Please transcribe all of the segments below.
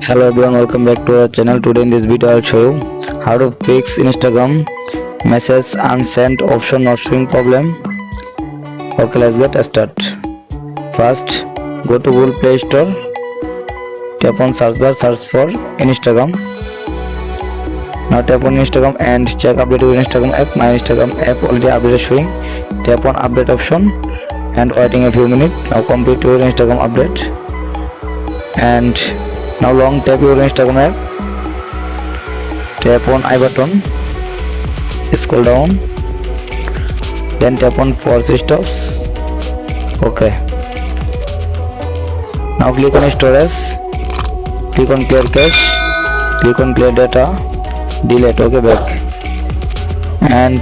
Hello everyone, welcome back to our channel. Today in this video I'll show you how to fix Instagram message unsend option not showing problem. Okay, let's get started. First, go to Google Play Store, tap on search bar, search for Instagram. Now tap on Instagram and check update your Instagram app. My Instagram app already update showing. Tap on update option and waiting a few minutes. Now complete your Instagram update and now long tap your Instagram app, tap on I button, scroll down, then tap on force stops. Okay, now click on storage, click on clear cache, click on clear data, delete. Okay, back, and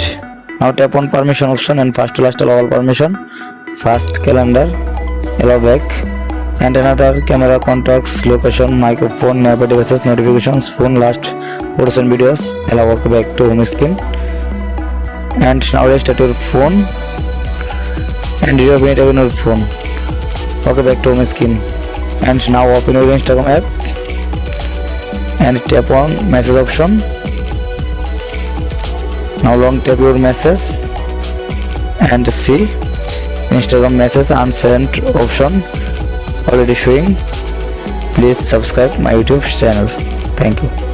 now tap on permission option and first to last allow all permission. First calendar, allow back, and another camera, contacts, location, microphone, nearby devices, notifications, phone, last photos and videos, allow. Okay, back to home screen, and now restart your phone and reopen it on your phone. Okay, back to home screen, and now open your Instagram app and tap on message option. Now long tap your message and see Instagram message unsent option already showing. Please subscribe my YouTube channel. Thank you.